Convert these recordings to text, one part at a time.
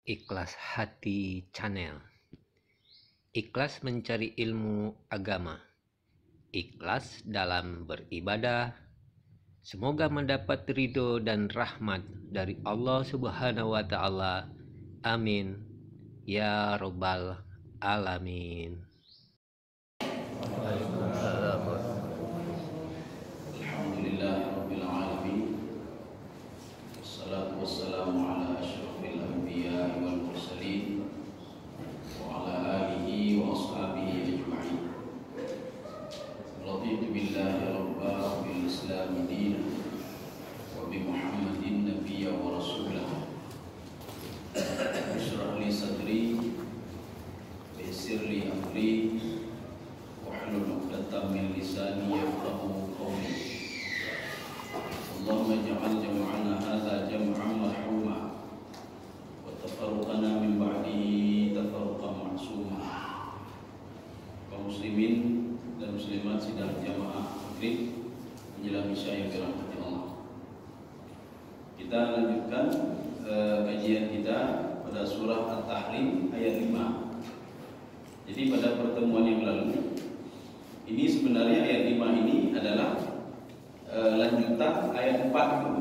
Ikhlas Hati Channel. Ikhlas mencari ilmu agama, ikhlas dalam beribadah. Semoga mendapat ridho dan rahmat dari Allah Subhanahu wa Ta'ala. Amin ya Rabbal Alamin. Alhamdulillahirabbil alamin. Wassalatu wassalamu ala asyrafil anbiya'i wal mursalin wa ala alihi wa ashabihi ajma'in. Raditu billahi rabba wa bil islami dinan wa bi Muhammadin nabiyya wa rasulah. Ishrah li sadri wa yassir li amri wahlul 'uqdatam min lisani yafqahu qawli. Allahumma ij'al jam'ana hadza jam'an marhuma wa tafarruqana min ba'dihi tafarruqan ma'suma. Kaum muslimin dan muslimat sidang jamaah maghrib menjelang isya yang dirahmati Allah. Kita lanjutkan kajian kita pada surah At-Tahrim ayat 5. Jadi pada pertemuan yang lalu, ini sebenarnya ayat 5 ini adalah lanjutan ayat 4 itu.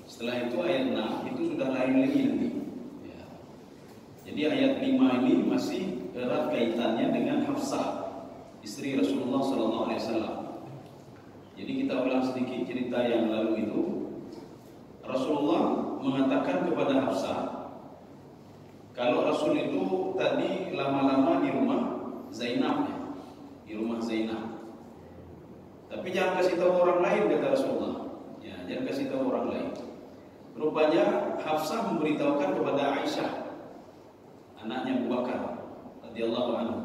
Setelah itu ayat 6 itu sudah lain lagi nanti ya. Jadi ayat 5 ini masih erat kaitannya dengan Hafsah, istri Rasulullah SAW. Jadi kita ulang sedikit cerita yang lalu itu. Rasulullah mengatakan kepada Hafsah, kalau Rasul itu tadi lama-lama di rumah Zainab ya, di rumah Zainab. Tapi jangan kasih tahu orang lain, kata Rasulullah. Ya, jangan kasih tahu orang lain. Rupanya Hafsah memberitahukan kepada Aisyah, anaknya Abu Bakar radhiyallahu anhu.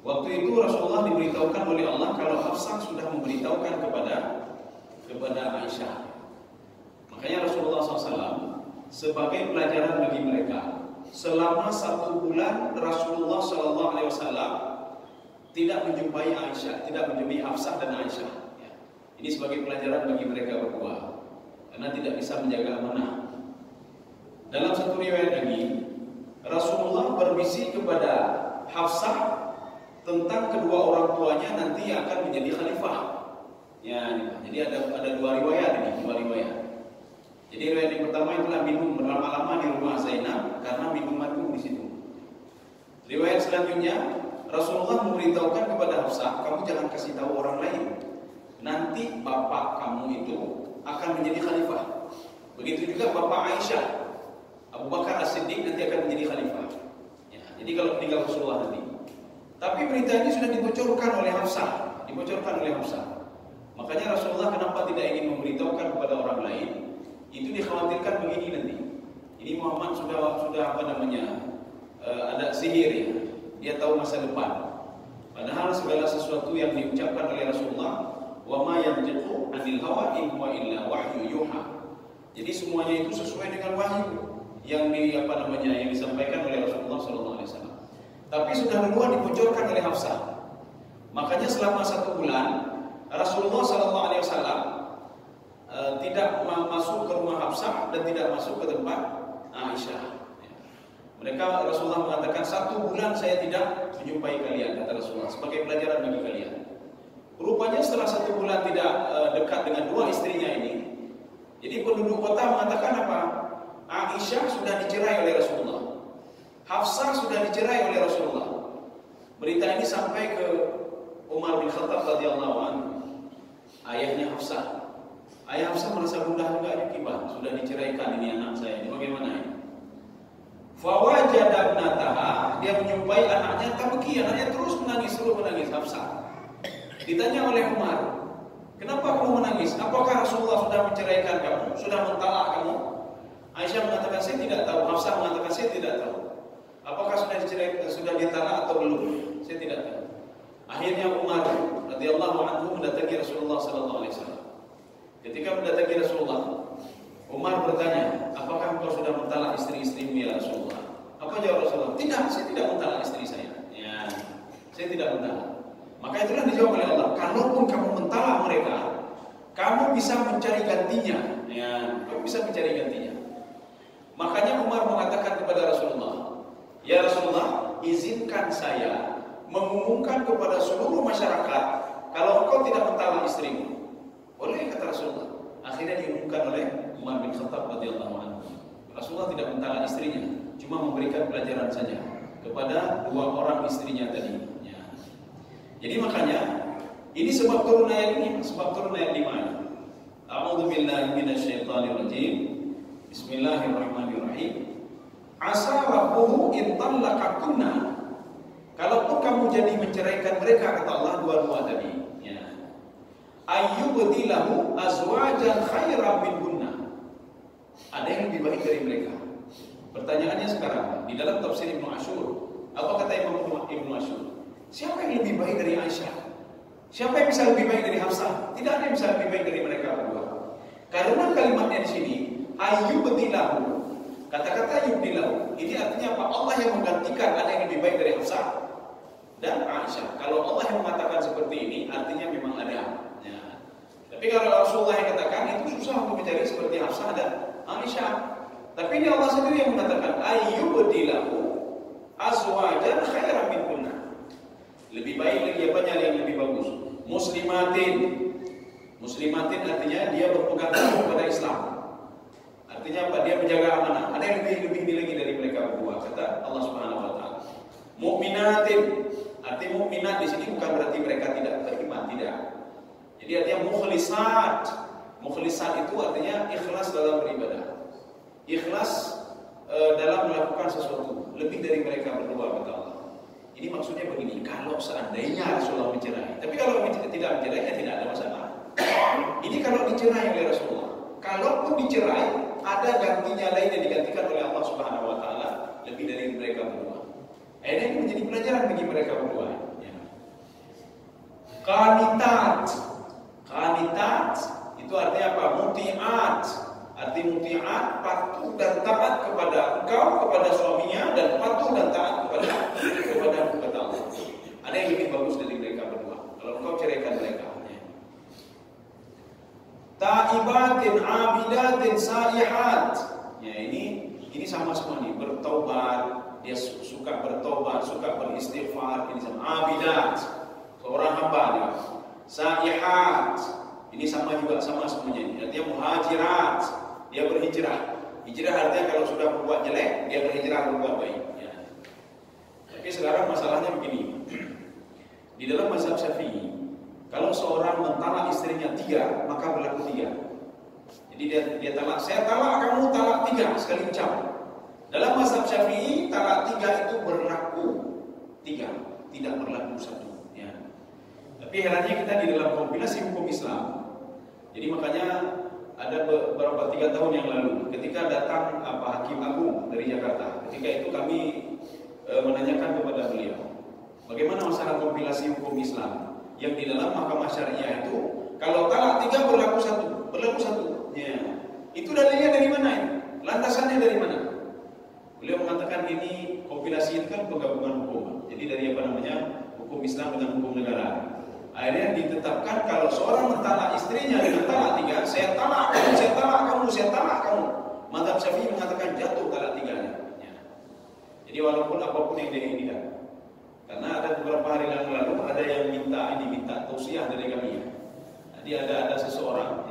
Waktu itu Rasulullah diberitahukan oleh Allah kalau Hafsah sudah memberitahukan kepada Aisyah. Makanya Rasulullah SAW sebagai pelajaran bagi mereka, selama 1 bulan Rasulullah SAW tidak menjumpai Aisyah, tidak menjumpai Hafsah dan Aisyah ya. Ini sebagai pelajaran bagi mereka berdua, karena tidak bisa menjaga amanah. Dalam satu riwayat lagi, Rasulullah berbisik kepada Hafsah tentang kedua orang tuanya nanti akan menjadi khalifah ya. Jadi ada dua riwayat ini, dua riwayat. Jadi riwayat yang pertama itulah minum berlama-lama di rumah Zainab karena minuman itu di situ. Riwayat selanjutnya, Rasulullah memberitahukan kepada Hafsah, kamu jangan kasih tahu orang lain. Nanti bapak kamu itu akan menjadi khalifah. Begitu juga bapak Aisyah, Abu Bakar As-Siddiq nanti akan menjadi khalifah. Ya, jadi kalau meninggal Rasulullah nanti. Tapi berita ini sudah dibocorkan oleh Hafsah, Makanya Rasulullah kenapa tidak ingin memberitahukan kepada orang lain? Itu dikhawatirkan begini nanti. Ini Muhammad sudah ada sihir ya. Dia tahu masa depan. Padahal segala sesuatu yang diucapkan oleh Rasulullah, wa ma yantiqu 'anil hawa in huwa illa wahyu yuha. Jadi semuanya itu sesuai dengan wahyu yang disampaikan oleh Rasulullah SAW. Tapi sudah duluan dibocorkan oleh Hafsah. Makanya selama 1 bulan Rasulullah SAW tidak masuk ke rumah Hafsah dan tidak masuk ke tempat Aisyah. Mereka Rasulullah mengatakan 1 bulan saya tidak menjumpai kalian, kata Rasulullah, sebagai pelajaran bagi kalian. Rupanya setelah 1 bulan tidak dekat dengan dua istrinya ini, jadi penduduk kota mengatakan apa? Aisyah sudah dicerai oleh Rasulullah, Hafsah sudah dicerai oleh Rasulullah. Berita ini sampai ke Umar bin Khattab radhiyallahu anhu, ayahnya Hafsah. Ayah Hafsah merasa gundah juga, Bang, sudah diceraikan ini anak saya, ini bagaimana ini? Fawajada ibnataha, dia menjumpai anaknya tabki, anaknya terus menangis Hafsah. Ditanya oleh Umar, kenapa kamu menangis? Apakah Rasulullah sudah menceraikan kamu? Sudah mentalak kamu? Aisyah mengatakan saya tidak tahu, Hafsah mengatakan saya tidak tahu. Apakah sudah ditalak atau belum? Saya tidak tahu. Akhirnya Umar radhiyallahu anhu mendatangi Rasulullah sallallahu alaihi wasallam. Ketika mendatangi Rasulullah, Umar bertanya, apakah engkau sudah mentalak istri-istrimu ya Rasulullah? Apa jawab Rasulullah? Tidak, saya tidak mentalak istri saya. Ya, saya tidak mentalak. Maka itulah dijawab oleh Allah. Kalaupun kamu mentalak mereka, kamu bisa mencari gantinya. Ya, kamu bisa mencari gantinya. Makanya Umar mengatakan kepada Rasulullah, "Ya Rasulullah, izinkan saya mengumumkan kepada seluruh masyarakat kalau engkau tidak mentalak istrimu." Boleh, kata Rasulullah. Akhirnya diumumkan oleh Umar bin Khattab radhiyallahu anhu. Rasulullah tidak mentalak istrinya, cuma memberikan pelajaran saja kepada dua orang istrinya tadi. Ya. Jadi makanya ini sebab turun ayat ini, sebab turun ayat 5 ini. A'udzu billahi minasyaitonir rajim. Bismillahirrahmanirrahim. Asa rabbuhu in talaqakunna. Kalaupun kamu jadi menceraikan mereka, kata Allah, dua-dua tadi, ya. Ayyubdilahu azwajan khairan minhunna. Ada yang lebih baik dari mereka. Pertanyaannya sekarang, di dalam tafsir Ibnu Asyur, apa kata Ibnu Asyur? Siapa yang lebih baik dari Aisyah? Siapa yang bisa lebih baik dari Hafsah? Tidak ada yang bisa lebih baik dari mereka berdua. Karena kalimatnya di sini ayyubdilahu, kata-kata yubdilahu ini artinya apa? Allah yang menggantikan, ada yang lebih baik dari Hafsah dan Aisyah. Kalau Allah yang mengatakan seperti ini, artinya memang ada. Ya. Tapi kalau Rasulullah yang katakan, itu susah untuk mencari seperti Hafsah dan Aisyah. Tapi ini Allah sendiri yang mengatakan ayyubdilahu azwajan khairan minkunna. Lebih baik lagi apanya yang lebih bagus? Muslimatin. Muslimatin artinya dia berpegang teguh pada Islam. Artinya apa? Dia menjaga amanah. Ada yang lebih lagi dari mereka berdua, kata Allah Subhanahu wa taala. Mukminatin. Arti mukminat di sini bukan berarti mereka tidak beriman, tidak. Jadi artinya mukhlisat. Mukhlisat itu artinya ikhlas dalam beribadah. Ikhlas dalam melakukan sesuatu, lebih dari mereka berdua, kata Allah. Ini maksudnya begini, kalau seandainya Rasulullah mencerai. Tapi kalau tidak mencerai, ya tidak ada masalah. Ini kalau dicerai oleh Rasulullah. Kalaupun dicerai, ada gantinya lain yang digantikan oleh Allah Subhanahu wa taala lebih dari mereka berdua. Ini menjadi pelajaran bagi mereka berdua. Ya. Qanitat. Qanitat itu artinya apa? Muti'at. Arti muti'at, patuh dan taat kepada engkau, kepada suaminya, dan patuh dan taat kepada Allah. Ada yang lebih bagus dari mereka berdua. Kalau engkau ceraikan mereka. Ta'ibatin, abidatin, sa'ihat. Ya, ini sama semua nih, bertobat, dia suka bertobat, suka beristighfar, ini sama abidat, seorang hamba dia. Sa'ihat, ini sama juga, sama semuanya ini. Artinya muhajirat, dia berhijrah. Hijrah artinya kalau sudah berbuat jelek, dia berhijrah berbuat baik. Ya. Tapi sekarang masalahnya begini. Di dalam mazhab Syafi'i, kalau seorang mentalak istrinya 3, maka berlaku 3. Jadi dia talak, saya talak kamu, talak 3 sekali ucap. Dalam mazhab Syafi'i, talak 3 itu berlaku 3, tidak berlaku 1. Ya. Tapi herannya kita di dalam kompilasi hukum Islam. Jadi makanya ada beberapa 3 tahun yang lalu, ketika datang Hakim Agung dari Jakarta, ketika itu kami menanyakan kepada beliau, bagaimana masalah kompilasi hukum Islam yang di dalam mahkamah syariah itu, kalau talak 3 berlaku 1. Ya. Itu dalilnya dari mana ini? Landasannya dari mana? Beliau mengatakan ini kompilasi itu kan penggabungan hukum. Jadi dari hukum Islam dengan hukum negara. Akhirnya ditetapkan kalau seorang mentalak istrinya dengan talak 3, saya talak kamu, saya talak kamu, saya talak kamu. Mazhab Syafi'i mengatakan jatuh talak 3-nya. Ya. Jadi walaupun apapun yang dia inginkan. Karena ada beberapa hari yang lalu ada yang minta tausiah dari kami. Ya. Jadi ada seseorang,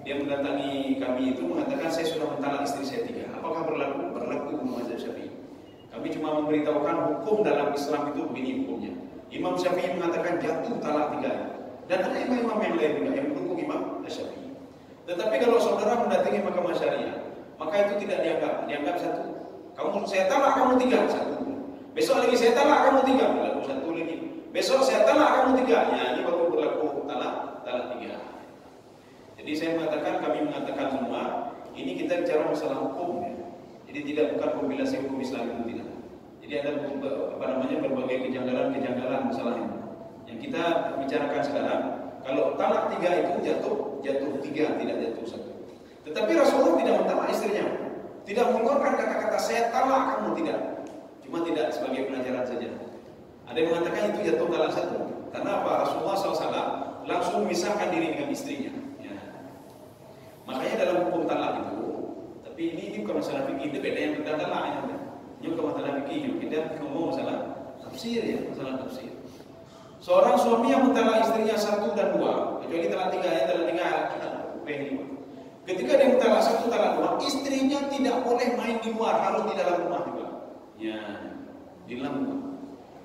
dia mendatangi kami itu mengatakan saya sudah mentalak istri saya 3. Apakah berlaku mazhab Syafi'i? Kami cuma memberitahukan hukum dalam Islam itu begini hukumnya. Imam Syafi'i mengatakan jatuh talak 3. Dan ada imam yang lain juga yang mendukung Imam Syafi'i. Tetapi kalau saudara mendatangi mahkamah syariah, maka itu tidak dianggap 1. Saya talak kamu 3, 1. Besok lagi saya talak kamu 3, berlaku 1 lagi. Besok saya talak kamu 3, ya ini baru berlaku talak 3. Jadi kami mengatakan semua, ini kita bicara masalah hukum ya. Jadi tidak bukan kompilasi hukum Islam itu tidak. Jadi ada berbagai kejanggalan masalah ini. Yang kita bicarakan sekarang, kalau talak 3 itu jatuh 3, tidak jatuh 1. Tetapi Rasulullah tidak mentalak istrinya, tidak mengeluarkan kata-kata saya talak kamu, tidak. Cuma tidak sebagai pelajaran saja. Ada yang mengatakan itu jatuh talak 1. Karena apa? Rasulullah SAW langsung memisahkan diri dengan istrinya. Ya. Makanya dalam hukum talak itu, tapi Tapi ini bukan masalah fikih, itu beda yang kita talak ini. Ini bukan masalah fikih, kita ngomong masalah tafsir ya, masalah tafsir. Seorang suami yang mentalak istrinya 1 dan 2, kecuali talak 3 ya, talak 3 5. Ketika dia mentalak 1, talak 2, istrinya tidak boleh main di luar, harus di dalam rumah juga. Ya, di dalam rumah.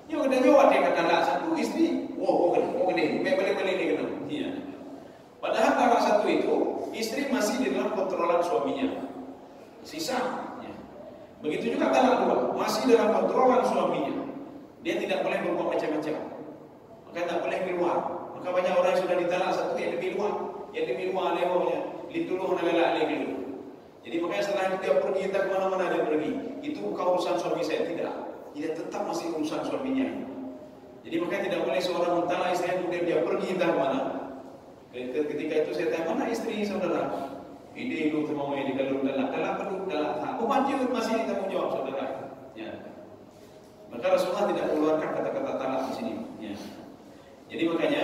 Ya udah jawab dia kata talak 1 istri, gede, balik dia kena. Iya. Padahal talak 1 itu istri masih di dalam kontrolan suaminya. Sisa. Ya. Begitu juga talak 2, masih dalam kontrolan suaminya. Dia tidak boleh berbuat macam-macam. Maka tak boleh keluar. Maka banyak orang yang sudah ditalak 1 yang lebih luar levelnya, dituluh nalala lagi. Jadi makanya setelah dia pergi, kita kemana-mana dia pergi. Itu bukan urusan suami saya, tidak. Dia tetap masih urusan suaminya. Jadi makanya tidak boleh seorang mentalak istri kemudian dia pergi entah kemana. Ketika itu saya tanya, mana istri saudara? Ini itu mau ini kalau talak perlu talak. Masih ditanggung jawab saudara. Ya. Maka Rasulullah tidak mengeluarkan kata-kata talak di sini. Ya. Jadi makanya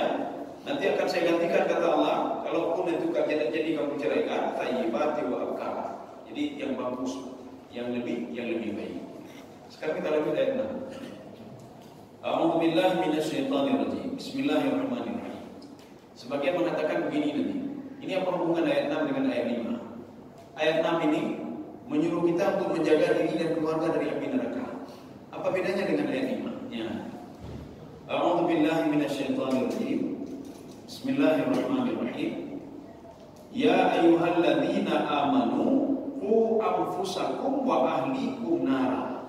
nanti akan saya gantikan kata Allah, kalaupun itu jadi kamu ceraikan, thayyibati wa abkara. Jadi yang bagus, yang lebih baik. Sekarang kita lanjut ayat 6. A'udzu billahi minasyaitonir rajim. Bismillahirrahmanirrahim. Sebagian mengatakan begini nanti. Ini apa hubungan ayat 6 dengan ayat 5? Ayat 6 ini menyuruh kita untuk menjaga diri dan keluarga dari api neraka. Apa bedanya dengan ayat 5? Ya. A'udzu billahi minasyaitonir rajim. Bismillahirrahmanirrahim. Ya ayyuhalladzina amanu qu anfusakum wa ahlikum nara.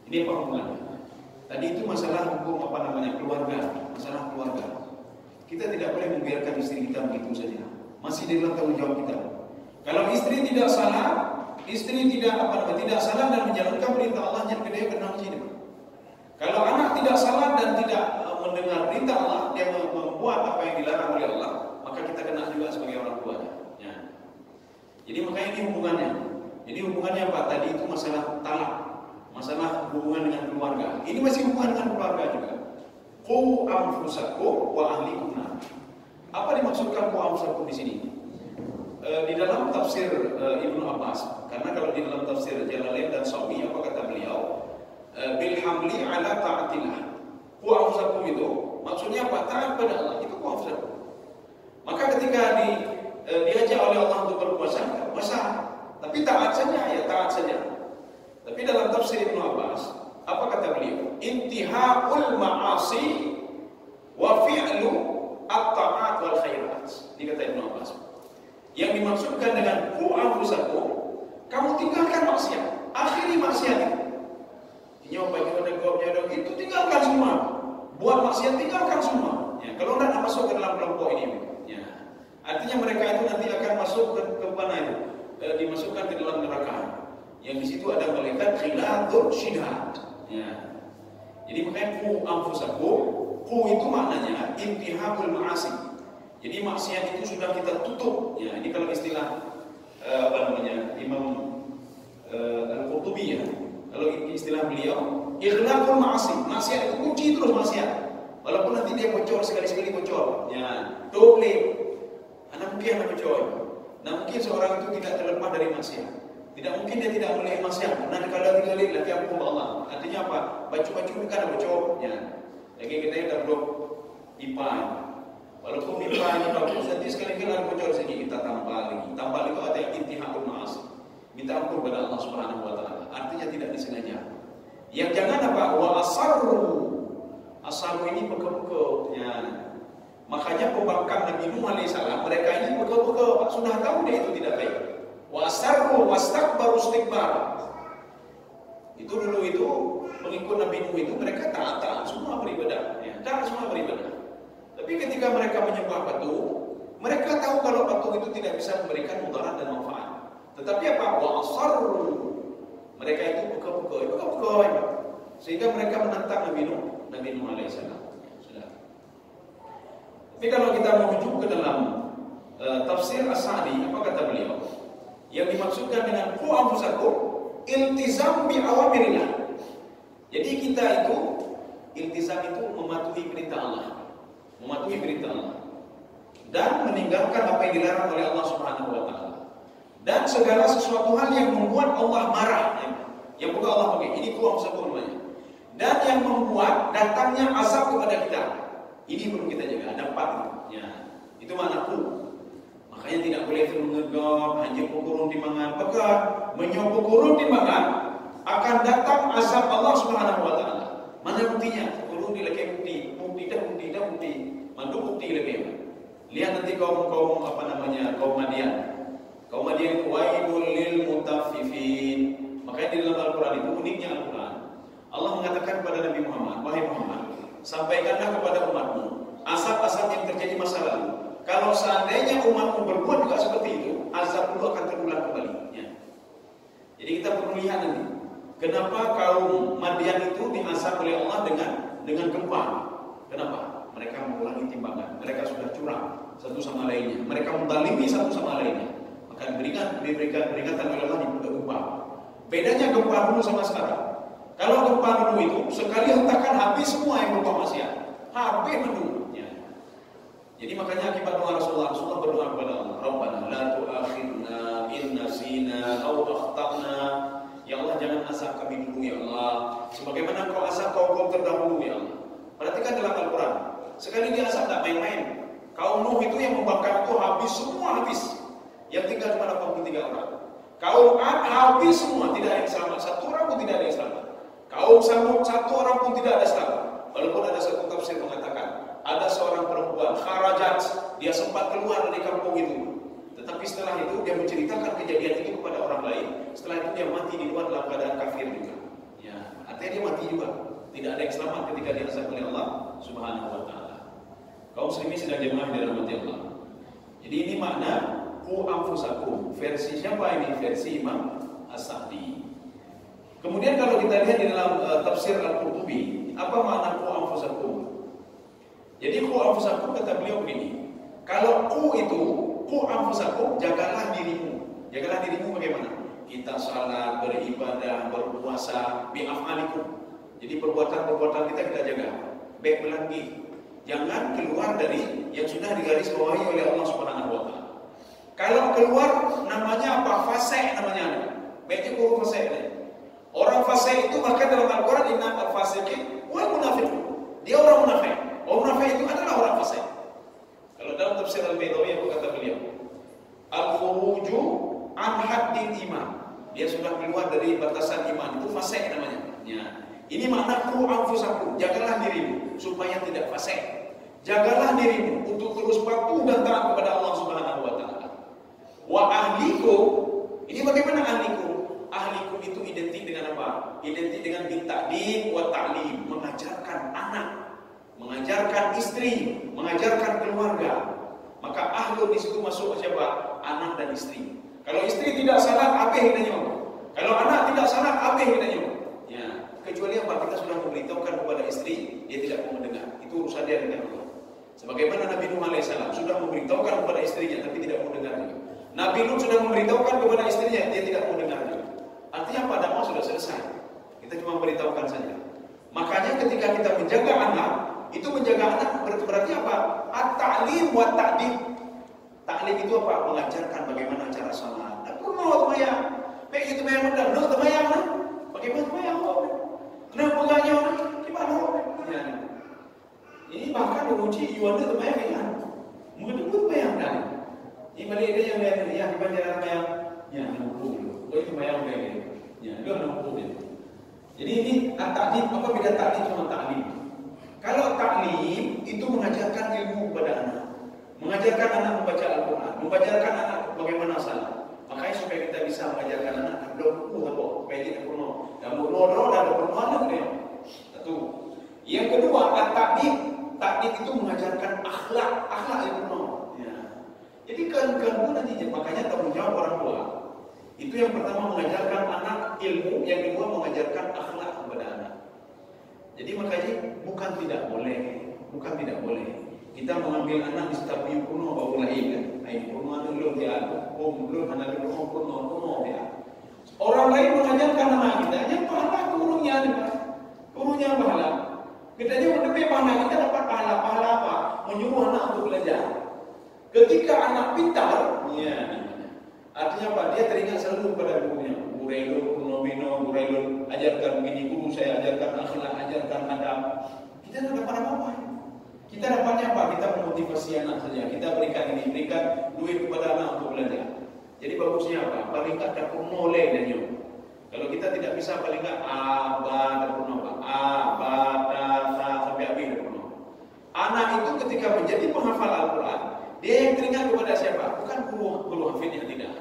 Ini apa hubungannya? Tadi itu masalah hukum keluarga, masalah keluarga. Kita tidak boleh membiarkan istri kita begitu saja. Masih di dalam tanggung jawab kita. Kalau istri tidak salah, tidak salah dan menjalankan perintah Allah, yang kedua kena uji. Kalau anak tidak salah dan tidak mendengar perintah Allah, dia membuat apa yang dilarang oleh Allah, maka kita kena juga sebagai orang tuanya. Ya. Jadi makanya ini hubungannya. Jadi hubungannya apa? Tadi itu masalah talak, masalah hubungan dengan keluarga. Ini masih hubungan dengan keluarga juga. Qu anfusakum wa ahlikum nar. Apa dimaksudkan qu anfusakum di sini? Di dalam tafsir Ibnu Abbas, karena kalau di dalam tafsir Jalalain dan Sawi, apa kata beliau? Bil hamli ala ta'atillah. Qu anfusakum itu maksudnya apa? Taat pada Allah, itu qu anfusakum. Maka ketika diajak oleh Allah untuk berpuasa, tapi taat saja, ya taat saja. Tapi dalam tafsir Ibnu Abbas, apa kata beliau? Intihaul ma'asi wa fi'lu at-ta'at wal khairat. Ini kata Ibnu Abbas. Yang dimaksudkan dengan qu anfusakum, kamu tinggalkan maksiat, akhiri maksiat itu. Itu tinggalkan semua. Buat maksiat tinggalkan semua. Ya, kalau tidak masuk ke dalam kelompok ini. Ya. Artinya mereka itu nanti akan masuk ke mana itu? Dimasukkan ke dalam neraka. Yang di situ ada malaikat khilatul syidad. Ya. Jadi makanya qu anfusakum, qu itu maknanya intihabul ma'asi. Jadi maksiat itu sudah kita tutup. Ya, ini kalau istilah Imam Al-Qurtubi ya. Kalau istilah beliau, ikhlaqul ma'asi. Maksiat itu kunci terus maksiat. Walaupun nanti dia bocor sekali-sekali bocor. Ya, doble. Anak mungkin anak bocor. Nah, mungkin seorang itu tidak terlepas dari maksiat. Tidak mungkin dia tidak boleh maksiat. Nah, kalau tidak boleh lagi aku Allah. Artinya apa? Baju-baju kan ada bocor. Ya. Lagi kita dah blok pipa. Walaupun pipa ini bagus, nanti sekali-kali ada bocor sedikit kita tambah lagi. Tambah itu ada intihaul ma'asi. Minta ampun kepada Allah Subhanahu wa taala. Artinya tidak disengaja. Yang jangan apa? Wa asarru. Asarru ini peka-peka. Ya. Makanya pembangkang Nabi Nuh alaihissalam, mereka ini peka-peka, sudah tahu dia itu tidak baik. Wa asarru wastakbaru istikbar. Itu dulu itu pengikut Nabi Nuh itu mereka taat semua beribadah, ya. Taat semua beribadah. Tapi ketika mereka menyembah batu, mereka tahu kalau batu itu tidak bisa memberikan mudarat dan manfaat. Tetapi apa? Wa asarru. Mereka itu peka-peka. Sehingga mereka menentang Nabi Nuh alaihissalam. Sudah. Tapi kalau kita merujuk ke dalam tafsir As-Sa'di, apa kata beliau? Yang dimaksudkan dengan qu anfusakum, iltizam bi awamirillah. Jadi kita itu iltizam itu mematuhi perintah Allah. Mematuhi perintah Allah dan meninggalkan apa yang dilarang oleh Allah Subhanahu wa taala. dan segala sesuatu hal yang membuat Allah marah, yang bukan Allah pakai. Ini ku anfusakum namanya. Dan yang membuat datangnya azab kepada kita. Ini perlu kita jaga. Ada 4 ya. Itu makna ku. Makanya tidak boleh termengegap, hanya pukurun timbangan. Pekat, menyopukurun timbangan akan datang azab Allah Subhanahu wa taala. Mana buktinya? Kurun di lagi bukti dah bukti. Mandu bukti lagi. Lihat nanti kaum Madian. Kaum Madian itu wailul lil mutaffifin. Makanya di dalam Al-Qur'an itu uniknya Al-Qur'an. Allah mengatakan kepada Nabi Muhammad, wahai Muhammad, sampaikanlah kepada umatmu azab-azab yang terjadi masa lalu. Kalau seandainya umatmu berbuat juga seperti itu, azab itu akan terulang kembali. Ya. Jadi kita perlu lihat nanti, kenapa kaum Madian itu diazab oleh Allah dengan gempa? Kenapa? Mereka mengulangi timbangan, mereka sudah curang satu sama lainnya, mereka menzalimi satu sama lainnya. Maka diberikan peringatan oleh Allah di gempa. Bedanya gempa dulu sama sekarang. Kalau gempa dulu itu sekali hentakan habis semua yang berbuat maksiat, habis dulu. Ya. Jadi makanya akibat doa Rasulullah berdoa kepada Allah, Rabbana la tu'akhidna in nasina aw akhtana. Ya Allah, jangan azab kami dulu ya Allah, sebagaimana Kau azab kaum terdahulu ya Allah. Perhatikan dalam Al-Quran, sekali dia azab tak main-main. Kaum Nuh itu yang membakar itu semua habis. Yang tinggal cuma 83 orang. Kaum Ad habis semua, tidak ada yang selamat. Satu orang pun tidak ada yang selamat. Kaum Samud, satu orang pun tidak ada selamat. Walaupun ada satu tafsir mengatakan ada seorang perempuan kharajat, dia sempat keluar dari kampung itu. Tetapi setelah itu dia menceritakan kejadian itu kepada orang lain. Setelah itu dia mati di luar dalam keadaan kafir juga. Ya, artinya dia mati juga. Tidak ada yang selamat ketika diazab oleh Allah Subhanahu wa taala. Kaum muslimin sedang jemaah di rahmati Allah. Jadi ini makna ku anfusakum. Versi siapa ini? Versi Imam As-Sa'di. Kemudian kalau kita lihat di dalam tafsir Al-Qurtubi, apa makna ku anfusakum? Jadi ku anfusakum kata beliau begini. Kalau ku itu, ku anfusakum, jagalah dirimu. Jagalah dirimu bagaimana? Kita salat, beribadah, berpuasa, bi'af'alikum. Jadi perbuatan-perbuatan kita jaga. Baik lagi, jangan keluar dari yang sudah digarisbawahi oleh Allah Subhanahu wa taala. Kalau keluar namanya apa? Fasik namanya. Baiknya guru fasik. Orang fasik itu maka dalam Al-Qur'an innal fasiqin wal munafiqun. Dia orang munafik. Orang munafik itu adalah orang fasik. Kalau dalam tafsir Al-Baydawi apa kata beliau? Al-khuruju an haddil iman. Dia sudah keluar dari batasan iman. Itu fasik namanya. Ya. Ini makna ku anfusakum, jagalah dirimu supaya tidak fasik. Jagalah dirimu untuk terus patuh dan taat kepada Allah Subhanahu wa taala. Wa ahlikum, ini bagaimana ahlikum? Ahlikum itu identik dengan apa? Identik dengan bitakdim wa ta'lim, mengajarkan anak, mengajarkan istri, mengajarkan keluarga. Maka ahlu di situ masuk siapa? Anak dan istri. Kalau istri tidak salat, apa hidupnya? Kalau anak tidak salat, apa hidupnya? Ya. Kecuali apa? Kita sudah memberitahukan kepada istri, dia tidak mau mendengar. Itu urusan dia dengan Allah. Sebagaimana Nabi Nuh alaihissalam sudah memberitahukan kepada istrinya, tapi tidak mau dengar juga. Nabi Lut sudah memberitahukan kepada istrinya, dia tidak mau dengar juga. Artinya apa? Dakwah sudah selesai. Kita cuma memberitahukan saja. Makanya ketika kita menjaga anak, itu menjaga anak berarti apa? At-ta'lim wa ta'dib. Ta'lim itu apa? Mengajarkan bagaimana cara salat. Aku mau temayang. Baik itu temayang mudah. Lu temayang lah. Bagaimana temayang? Kenapa enggaknya orang? Gimana orang? Ya. Ini bahkan menguji Yuanda temayang kan? Mungkin itu temayang kan? Ini balik dia yang lihat ya di bandara temayang. Ya, nampu dulu. Oh itu temayang dia. Ya, dia nampu dia. Jadi ini at-ta'lim, apa beda ta'lim sama ta'lim? Kalau ta'lim itu mengajarkan ilmu kepada anak. Mengajarkan anak membaca Al-Quran, mengajarkan anak bagaimana salat. Makanya supaya kita bisa mengajarkan anak belum supaya kita penuh. Dan berdoa dan berdoa dia. Satu. Yang kedua, at-ta'lim. Ta'lim itu mengajarkan akhlak yang penuh. Ya. Jadi kan nanti makanya tanggung jawab orang tua. Itu yang pertama mengajarkan anak ilmu, yang kedua mengajarkan akhlak kepada anak. Jadi makanya bukan tidak boleh. Kita mengambil anak di setiap kuno baru lahir kan. Air kuno ada belum dia, belum ada kuno dia. Orang lain mengajarkan anak kita, yang pahala gurunya pahala. Kita aja mendapat pahala, kita dapat pahala apa? Menyuruh anak untuk belajar. Ketika anak pintar, ya, Artinya apa? Dia teringat selalu pada gurunya. Guru Nomino, Guru ajarkan begini, guru saya ajarkan akhlak, ajarkan adab. Kita tidak dapat apa-apa. Kita dapatnya apa? Kita memotivasi anak saja. Kita berikan ini, berikan duit kepada anak untuk belajar. Jadi bagusnya apa? Paling tak dapat mulai dan yuk. Kalau kita tidak bisa paling tak A, ba, dapat apa? A, ba, da, sa, sampai habis dapat apa? Anak itu ketika menjadi penghafal Al-Quran, dia yang teringat kepada siapa? Bukan guru hafidnya, tidak.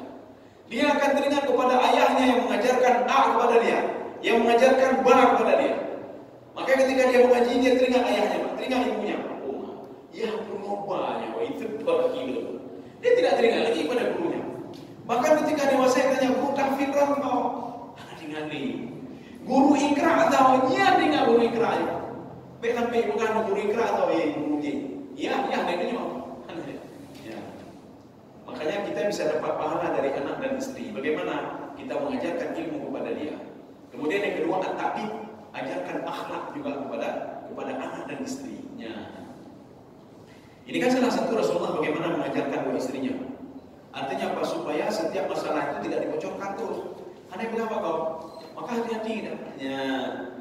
Dia akan teringat kepada ayahnya yang mengajarkan A kepada dia, yang mengajarkan ba kepada dia. Maka ketika dia mengaji, dia teringat ayahnya, teringat ibunya. Oh, ya penobanya, itu berkilo. Dia tidak teringat lagi pada gurunya. Bahkan ketika dewasa tanya, guru tahfidz kau, dengan ni guru ikra atau dia dengan guru ikra ya. Baik sampai bukan guru ikra atau guru dia. Ya, dia mau. Ya. Makanya kita bisa dapat pahala dari anak dan istri. Bagaimana kita mengajarkan ilmu kepada dia. Kemudian yang kedua, at-ta'dib, ajarkan akhlak juga kepada anak dan istrinya. Ini kan salah satu Rasulullah bagaimana mengajarkan dua istrinya. Artinya apa? Supaya setiap masalah itu tidak dibocorkan terus. Anda bilang apa kau? Maka hati-hati ya,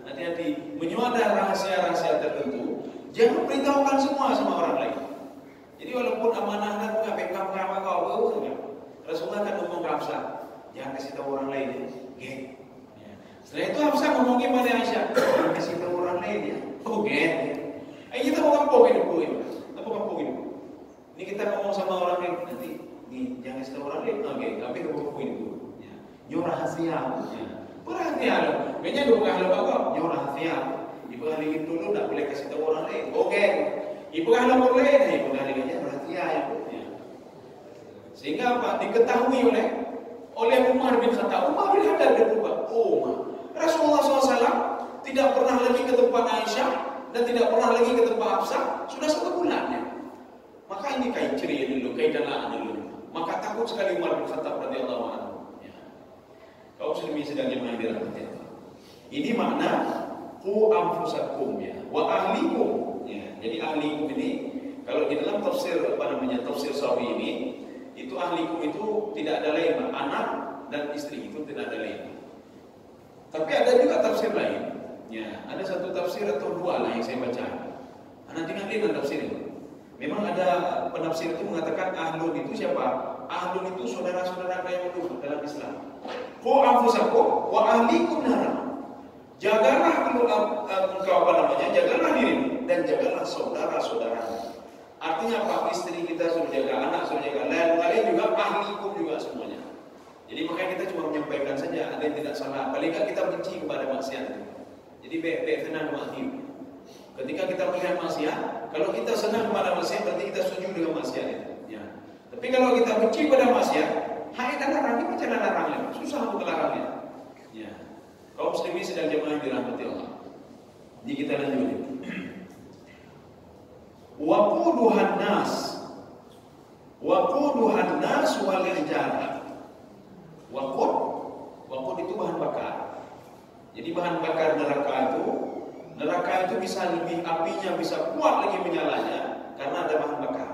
hati-hati menyuarakan rahasia-rahasia tertentu. Jangan beritahukan semua sama orang lain. Jadi walaupun amanah dan backup apa kau, Rasulullah kan ngomong ke Hafsah, jangan kasih tahu orang lain. Ya. Setelah itu Hafsah ngomong kepada Aisyah, jangan kasih tahu orang lain ya. Oh, kita mau kampung ini, apa kampung ini? Ini kita ngomong sama orang lain nanti, jangan kasih tahu orang lain. Oke, tapi kampung ini dulu. Nyo rahasia, perhatian. Kayaknya dua kali bawa nyo rahasia. Ibu kali itu dulu tak boleh kasih tahu orang lain. Oke, ibu kali boleh, ibu kali aja rahasia ya. Sehingga apa? Diketahui oleh Umar bin Khattab. Umar bin Khattab berubah. Rasulullah SAW tidak pernah lagi ke tempat Aisyah dan tidak pernah lagi ke tempat Hafsah sudah 1 bulan ya. Maka ini kain ceria dulu, kain dalam dulu. Maka takut sekali Umar bin Khattab radhiyallahu anhu. Kau sedang jemaah dirahmati Allah. Ini makna qu anfusakum ya wa ahlikum ya. Jadi ahlikum ini kalau di dalam tafsir tafsir Sawi ini itu ahlikum itu tidak ada lain, anak dan istri itu tidak ada lain. Tapi ada juga tafsir lain. Ya, ada satu tafsir atau dua lah yang saya baca. Nanti dengan tafsir itu. Memang ada penafsir itu mengatakan ahlun itu siapa? Ahlun itu saudara-saudara yang dulu dalam Islam. Qu anfusakum wa ahlikum nara. Jagalah jagalah dirimu dan jagalah saudara-saudara. Artinya apa? Istri kita suruh jaga, anak suruh jaga, lain juga ahlikum juga semuanya. Jadi makanya kita cuma menyampaikan saja, ada yang tidak salah. Paling tidak kita benci kepada maksiat. Jadi baik senang maksiat. Ketika kita melihat maksiat, kalau kita senang kepada maksiat berarti kita setuju dengan maksiat itu. Ya. Tapi kalau kita benci pada maksiat, hai dan larang, ini macam larangnya, susah untuk larangnya. Ya. Kaum muslimin sedang jemaah dirahmati Allah. Jadi kita lanjut. Waquduhan nas wal hijarah. Waqud itu bahan bakar. Jadi bahan bakar neraka itu bisa lebih apinya bisa kuat lagi menyalanya karena ada bahan bakar.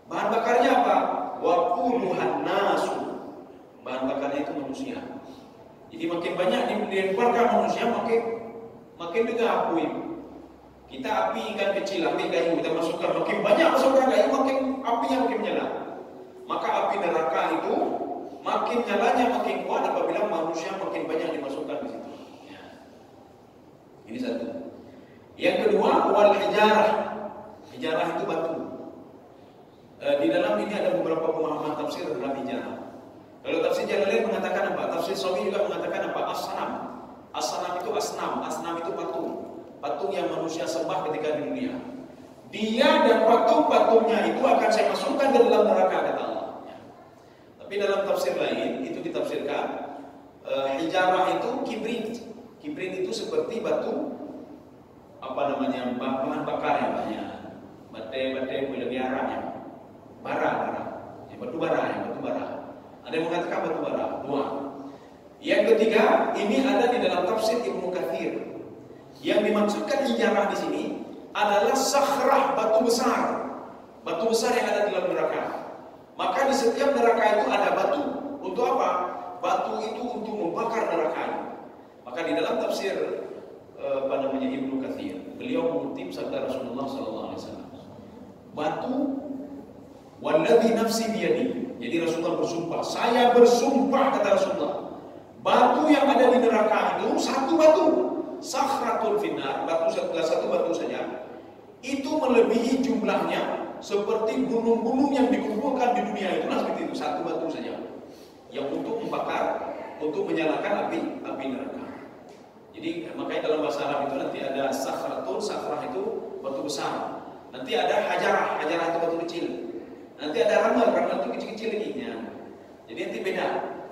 Bahan bakarnya apa? Waquduhan nasu. Bahan bakarnya itu manusia. Jadi makin banyak dibakar manusia makin dekat api. Kita api ikan kecil, ambil kayu, kita masukkan, makin banyak masukkan kayu, makin apinya makin menyala. Maka api neraka itu makin nyalanya makin kuat apabila manusia makin banyak dimasukkan di situ. Ya. Ini satu. Yang kedua, wal hijarah. Hijarah itu batu. Di dalam ini ada beberapa pemahaman tafsir dalam hijarah. Kalau tafsir Jalalain mengatakan apa? Tafsir Sawi juga mengatakan apa? As-sanam. As-sanam itu asnam. Asnam itu patung. Patung yang manusia sembah ketika di dunia. Dia dan patung-patungnya itu akan saya masukkan ke dalam neraka, kata Allah. Tapi dalam tafsir lain itu ditafsirkan hijarah itu kibrit. Kibrit itu seperti batu bahan bakar yang banyak. Bate lebih arahnya. Bara. Batu bara. Ada yang mengatakan batu bara. Dua. Yang ketiga, ini ada di dalam tafsir Ibnu Katsir. Yang dimaksudkan hijarah di sini adalah sakhrah, batu besar yang ada di dalam neraka. Maka di setiap neraka itu ada batu untuk batu itu untuk membakar neraka. Maka di dalam tafsir Ibnu Katsir, beliau mengutip sabda Rasulullah SAW. Batu, walladzi nafsi biyadi. Jadi Rasulullah bersumpah, saya bersumpah kata Rasulullah, batu yang ada di neraka itu satu batu, sakhratul finnar, satu batu saja, itu melebihi jumlahnya seperti gunung-gunung yang dikumpulkan di dunia. Itulah seperti itu, satu batu saja yang untuk membakar, untuk menyalakan api neraka. Jadi makanya dalam bahasa Arab itu nanti ada sakhratul, sakhrah itu batu besar, nanti ada hajarah itu batu kecil, nanti ada ramal itu kecil-kecil lagi. Jadi nanti beda.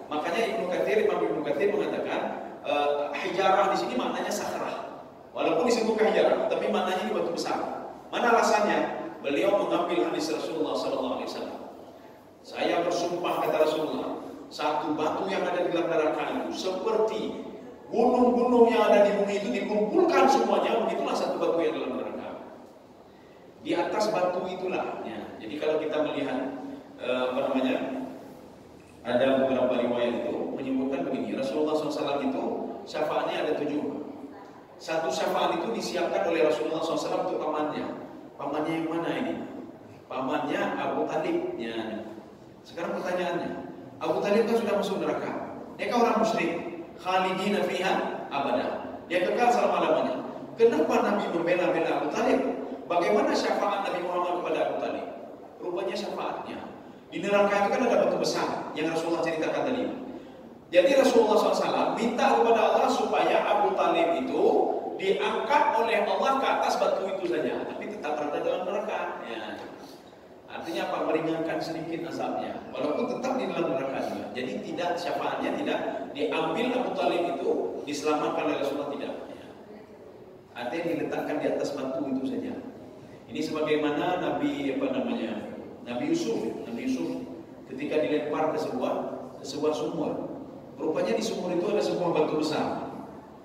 Makanya Imam Ibnu Katsir mengatakan hijarah di sini maknanya sakhrah, walaupun disebutkan hijarah, tapi maknanya ini batu besar. Mana alasannya? Beliau mengambil hadis Rasulullah SAW. Saya bersumpah kata Rasulullah, satu batu yang ada di dalam neraka itu seperti gunung-gunung yang ada di bumi itu dikumpulkan semuanya, begitulah satu batu yang dalam neraka. Di atas batu itulah. Jadi kalau kita melihat ada beberapa riwayat itu menyebutkan begini, Rasulullah SAW itu syafaatnya ada 7. Satu syafaat itu disiapkan oleh Rasulullah SAW untuk pamannya. Pamannya yang mana ini? Pamannya Abu Talib. Sekarang pertanyaannya, Abu Talib kan sudah masuk neraka. Dia kan orang musyrik, khalidina fiha abada. Dia kekal selama-lamanya. Kenapa Nabi membela-bela Abu Talib? Bagaimana syafaat Nabi Muhammad kepada Abu Talib? Rupanya syafaatnya di neraka itu kan ada batu besar yang Rasulullah ceritakan tadi. Jadi Rasulullah SAW minta kepada Allah supaya Abu Talib itu diangkat oleh Allah ke atas batu itu saja, tapi tetap berada dalam neraka. Artinya apa? Meringankan sedikit azabnya, walaupun tetap di dalam neraka juga. Jadi tidak, syafaatnya tidak diambil Abu Talib itu diselamatkan oleh Rasulullah, tidak. Artinya diletakkan di atas batu itu saja. Ini sebagaimana Nabi Yusuf ketika dilempar ke sebuah sumur. Rupanya di sumur itu ada sebuah batu besar,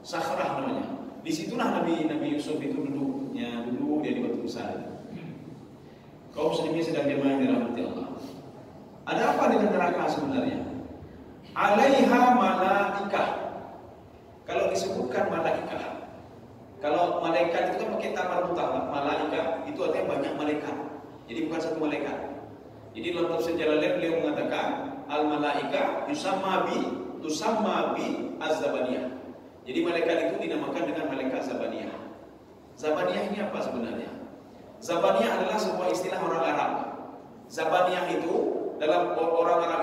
sakhrah namanya. Disitulah Nabi Yusuf itu duduk dia di batu besar. Kaum muslimin sedang jemaah dirahmati Allah. Ada apa dengan neraka sebenarnya? Alaiha malaikah. Kalau disebutkan malaikah, kalau malaikat itu kan pakai tamar mutlak, malaikah itu artinya banyak malaikat. Jadi bukan satu malaikat. Jadi dalam tafsir Jalalain beliau mengatakan al malaika tusamma bi az-zabaniyah. Jadi malaikat itu dinamakan dengan malaikat zabaniyah. Zabaniyah ini apa sebenarnya? Zabaniyah adalah sebuah istilah orang Arab. Zabaniyah itu dalam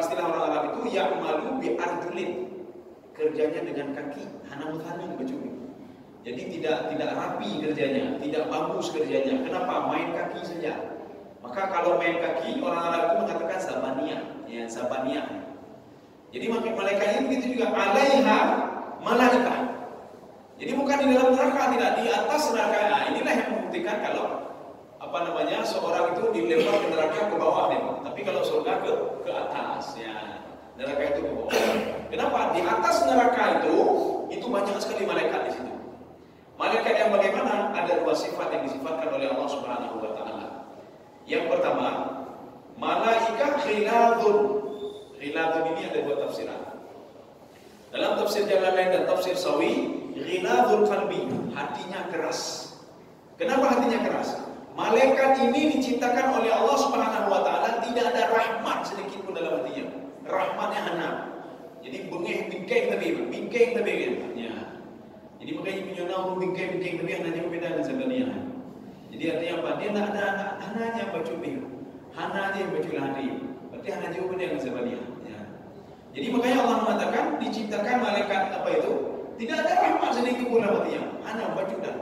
istilah orang Arab itu ya'malu bi arjulin. Kerjanya dengan kaki, hanamut-hanum bacuri. Jadi tidak rapi kerjanya, tidak bagus kerjanya. Kenapa? Main kaki saja. Maka kalau main kaki, orang Arab itu mengatakan zabaniyah, zabaniyah. Jadi malaikat ini begitu juga, alaiha malaikah. Jadi bukan di dalam neraka, tidak di atas neraka. Nah, inilah yang membuktikan kalau seorang itu dilempar ke neraka ke bawah, tapi kalau surga ke atas, neraka itu ke bawah. Kenapa? Di atas neraka itu banyak sekali malaikat di situ. Malaikat yang bagaimana? Ada dua sifat yang disifatkan oleh Allah Subhanahu wa taala. Yang pertama, malaikat ghiladun. Ghiladun ini ada dua tafsiran. Dalam tafsir Jalalain dan tafsir Sawi, ghiladul qalbi, hatinya keras. Kenapa hatinya keras? Malaikat ini diciptakan oleh Allah Subhanahu wa taala, tidak ada rahmat sedikit pun dalam hatinya. Rahmatnya hana. Jadi bingkai tapi. Jadi makanya menyonau bingkai tapi hanya berbeda dengan zabaniyah. Jadi artinya apa? Dia tidak ada hananya baca bir. Hana aja yang baca hati. Berarti hana juga beda dengan zabaniyah. Jadi makanya Allah mengatakan diciptakan malaikat apa itu? Tidak ada rahmat sedikit pun dalam hatinya. Hana baca dah.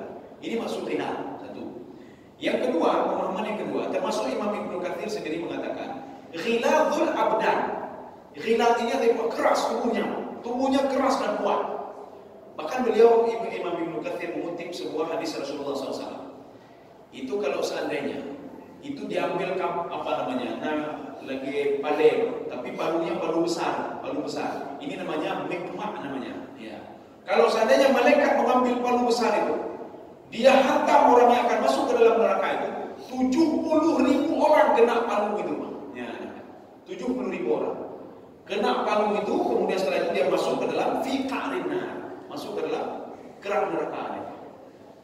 Ini maksud ghilad. Yang kedua, pemahaman yang kedua, termasuk Imam Ibnu Katsir sendiri mengatakan, ghiladul abdan. Ghilad ini adalah keras tubuhnya keras dan kuat. Bahkan beliau Imam Ibnu Katsir mengutip sebuah hadis Rasulullah SAW. Itu kalau seandainya itu diambil lagi paler, tapi palunya palu besar. Ini namanya mikmah namanya. Kalau seandainya malaikat mengambil palu besar itu, dia hantam orang yang akan masuk ke dalam neraka itu, 70.000 orang kena palu itu. 70.000 orang kena palu itu, kemudian setelah itu dia masuk ke dalam fi qa'rin nar, masuk ke dalam kerak neraka.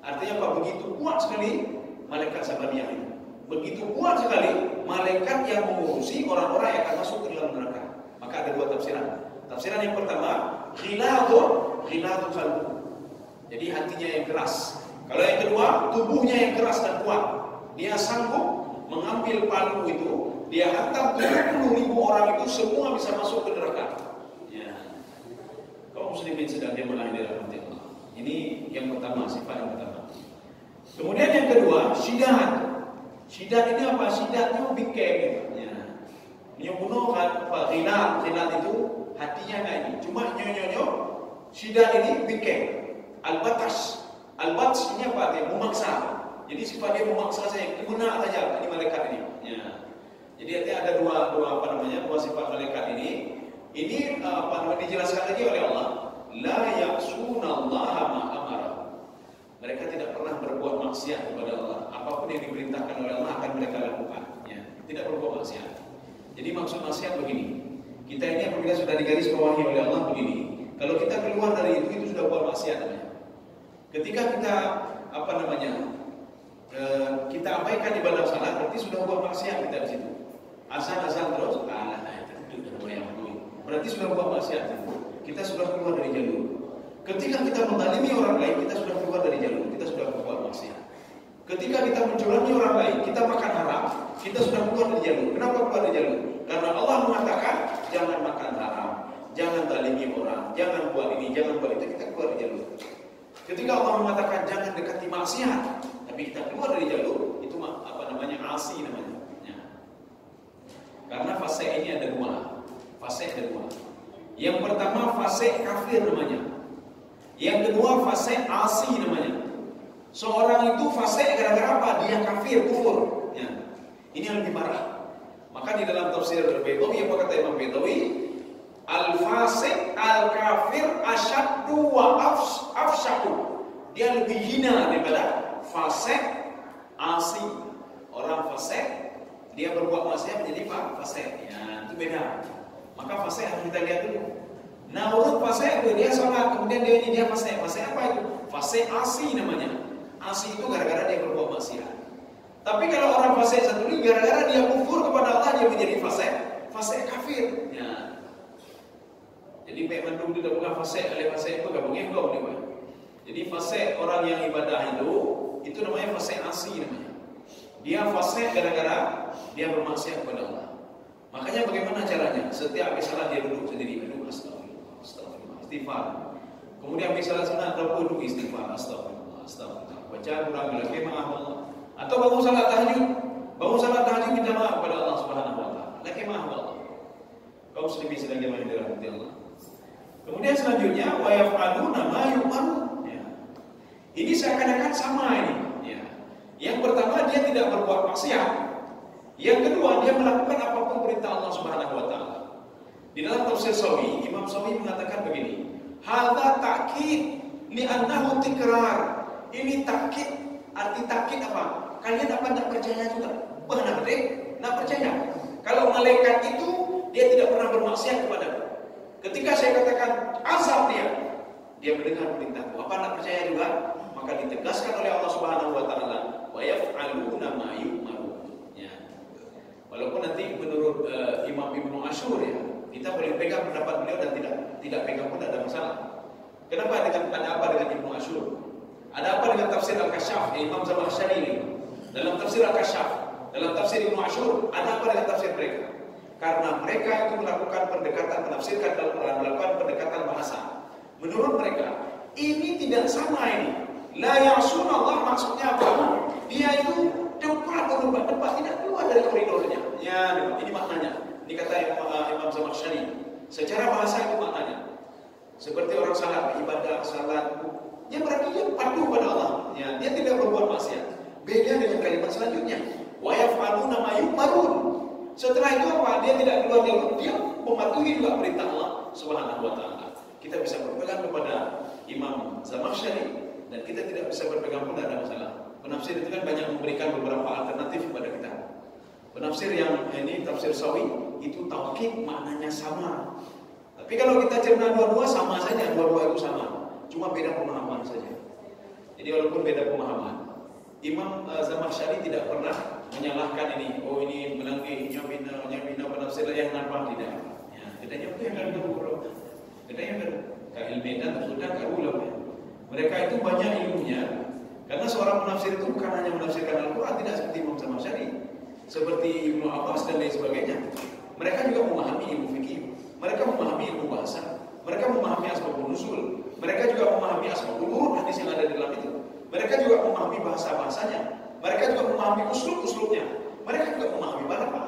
Artinya apa? Begitu kuat sekali malaikat Sabaniyah itu. Begitu kuat sekali malaikat yang mengurusi orang-orang yang akan masuk ke dalam neraka. Maka ada dua tafsiran. Tafsiran yang pertama, ghiladun qalbu. Jadi hatinya yang keras. Kalau yang kedua, tubuhnya yang keras dan kuat. Dia sanggup mengambil palu itu, dia hantam 70.000 orang itu semua bisa masuk ke neraka. Ya. Kaum muslimin sedang jemaah di rahmati Allah. Ini yang pertama, sifat yang pertama. Kemudian yang kedua, syidat. Syidat ini apa? Syidatnya bikeng gitu. Ya. Yang bunuh apa? Ghilad itu hatinya enggak ini. Cuma nyonyo. Syidat ini bikeng. Al-batas ini apa? Dia memaksa. Jadi sifat dia memaksa saya, guna saja ini malaikat ini. Ya. Jadi ada dua sifat malaikat ini. Ini dijelaskan lagi oleh Allah. La ya'sunallaha ma amara. Mereka tidak pernah berbuat maksiat kepada Allah. Apapun yang diperintahkan oleh Allah akan mereka lakukan. Ya. Tidak berbuat maksiat. Jadi maksud maksiat begini. Kita ini apabila sudah digarisbawahi oleh Allah begini. Kalau kita keluar dari itu sudah buat maksiat namanya. Ketika kita kita abaikan ibadah salat, berarti sudah buat maksiat kita di situ. Azan terus, berarti sudah buat maksiat. Kita sudah keluar dari jalur. Ketika kita menzalimi orang lain, kita sudah keluar dari jalur. Kita sudah berbuat maksiat. Ketika kita mencurangi orang lain, kita makan haram, kita sudah keluar dari jalur. Kenapa keluar dari jalur? Karena Allah mengatakan jangan makan haram, jangan zalimi orang, jangan buat ini, jangan buat itu. Kita keluar dari jalur. Ketika Allah mengatakan jangan dekati maksiat, tapi kita keluar dari jalur, itu asi namanya. Ya. Karena fase ini ada dua. Yang pertama fase kafir namanya. Yang kedua fase asi namanya. Seorang itu fase gara-gara apa? Dia kafir, kufur. Ya. Ini yang lebih parah. Maka di dalam tafsir Al-Baydawi, apa kata Imam Baydawi? Al-fasik al-kafir asyaddu wa afsyahu. Dia lebih hina daripada fasik asi. Orang fasik dia berbuat maksiat menjadi fasik. Ya, itu beda. Maka fasik harus kita lihat dulu. Nah, urut fasik itu dia sholat, kemudian dia fasik. Fasik apa itu? Fasik asi namanya. Asi itu gara-gara dia berbuat maksiat. Tapi kalau orang fasik satu ini gara-gara dia kufur kepada Allah, dia menjadi fasik kafir. Ya. Jadi Pak Mandung itu bukan fasik, oleh fasik itu gabungnya kau nih, Pak. Jadi fasik orang yang ibadah itu namanya fasik asi namanya. Dia fasik gara-gara dia bermaksiat kepada Allah. Makanya bagaimana caranya? Setiap habis salat dia duduk sendiri, astagfirullah, istighfar. Kemudian habis salat sunat duduk istighfar, astagfirullah. Baca ulang lagi maaf Allah. Atau bangun salat tahajud minta maaf kepada Allah Subhanahu wa taala. Lagi maaf Allah. Kau lebih sedang jemaah dirahmati Allah. Kemudian selanjutnya wa yaf'aluna ma yu'marun. Ya. Ini seakan-akan sama ini. Ya. Yang pertama dia tidak berbuat maksiat. Yang kedua dia melakukan apapun perintah Allah Subhanahu wa taala. Di dalam tafsir Sawi, Imam Sawi mengatakan begini, hadza ta'kid li'annahu tikrar. Ini takkid, arti takkid apa? Kalian apa tidak percaya juga? Benar deh, tidak percaya. Kalau malaikat itu dia tidak pernah bermaksiat kepadaku. Ketika saya katakan azab dia mendengar perintahku. Apa tidak percaya juga? Maka ditegaskan oleh Allah Subhanahu wa taala, wa yaf'aluna ma yu'marun. Ya. Walaupun nanti menurut Imam Ibnu Asyur ya, kita boleh pegang pendapat beliau dan tidak pegang pun tidak ada masalah. Kenapa ada apa dengan Ibnu Asyur? Ada apa dengan tafsir Al-Kasyaf Imam Zamakhsyari ini? Dalam tafsir Al-Kasyaf, dalam tafsir Ibnu Asyur, ada apa dengan tafsir mereka? Karena mereka itu melakukan pendekatan, menafsirkan Al-Quran, melakukan pendekatan bahasa. Menurut mereka, ini tidak sama ini. La ya'sunallah maksudnya apa? Dia itu debat, tidak keluar dari koridornya. Ya, ini maknanya. Ini kata Imam Zamakhsyari. Secara bahasa itu maknanya. Seperti orang salat, ibadah, salat, dia berarti dia patuh pada Allah. Ya, dia tidak berbuat maksiat. Beda dengan kalimat selanjutnya. Wa yaf'aluna ma yu'marun. Setelah itu apa? Dia tidak keluar jalur, dia mematuhi juga perintah Allah Subhanahu wa taala. Kita bisa berpegang kepada Imam Zamakhsyari dan kita tidak bisa berpegang pun tidak ada masalah. Penafsir itu kan banyak memberikan beberapa alternatif kepada kita. Penafsir yang ini tafsir Sawi itu taukid maknanya sama. Tapi kalau kita cerna dua-dua sama saja, dua-dua itu sama, cuma beda pemahaman saja. Jadi walaupun beda pemahaman, Imam Zamakhsyari tidak pernah menyalahkan ini. Oh ini menanggi nyabina penafsir yang nampak tidak. Ya, katanya itu yang kan dulu. Katanya kan keilmuan sudah ulama. Mereka itu banyak ilmunya. Karena seorang penafsir itu bukan hanya menafsirkan Al-Quran, tidak seperti Imam Zamakhsyari, seperti Ibnu Abbas dan lain sebagainya. Mereka juga memahami ilmu fikih. Mereka memahami ilmu bahasa, mereka memahami asbabun nuzul, mereka juga memahami asbabul wurud, hadis yang ada di dalam itu. Mereka juga memahami bahasa-bahasanya, mereka juga memahami uslub-uslubnya, mereka juga memahami balaghah.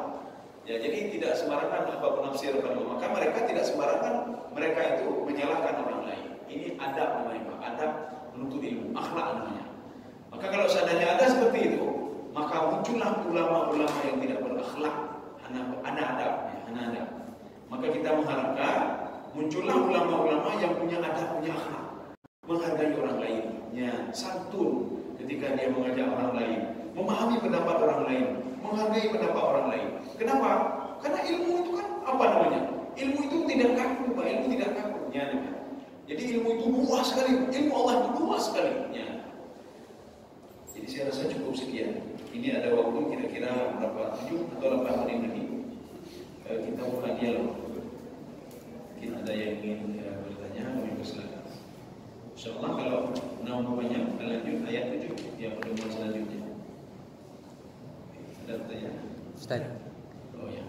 Ya, jadi tidak sembarangan apa penafsir maka mereka tidak sembarangan mereka itu menyalahkan orang lain. Ini adab namanya, Pak. Adab menuntut ilmu, akhlak namanya. Maka kalau seandainya ada seperti itu, maka muncullah ulama-ulama yang tidak berakhlak, ada adabnya, ada adab. Maka kita mengharapkan muncullah ulama-ulama yang punya adab, punya akhlak, menghargai orang lain, ya, santun ketika dia mengajak orang lain, memahami pendapat orang lain, menghargai pendapat orang lain. Kenapa? Karena ilmu itu kan apa namanya? Ilmu itu tidak kaku, Pak. Ilmu tidak kaku. Ya, jadi ilmu itu luas sekali. Ilmu Allah itu luas sekali. Ya. Jadi saya rasa cukup sekian. Ini ada waktu kira-kira berapa? 7 atau 8 menit lagi. Kita mulai dialog. Mungkin ada yang ingin bertanya, kami persilakan. Insyaallah kalau namanya lanjut ayat 7 yang pertemuan selanjutnya. Ada pertanyaan? Ustaz. Oh ya.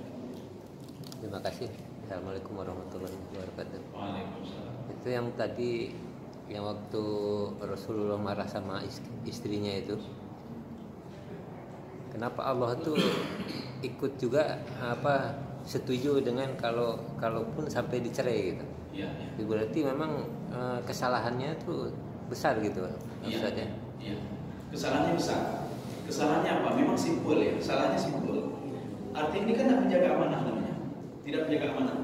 Terima kasih. Assalamualaikum warahmatullahi wabarakatuh. Waalaikumsalam. Itu yang tadi yang waktu Rasulullah marah sama istrinya itu. Kenapa Allah tuh ikut juga setuju dengan kalaupun sampai dicerai gitu. Iya, iya. Berarti memang kesalahannya tuh besar gitu maksudnya. Iya. Kesalahannya besar. Kesalahannya apa? Memang simpel ya. Kesalahannya simpel. Artinya ini kan tidak menjaga amanah namanya. Tidak menjaga amanah.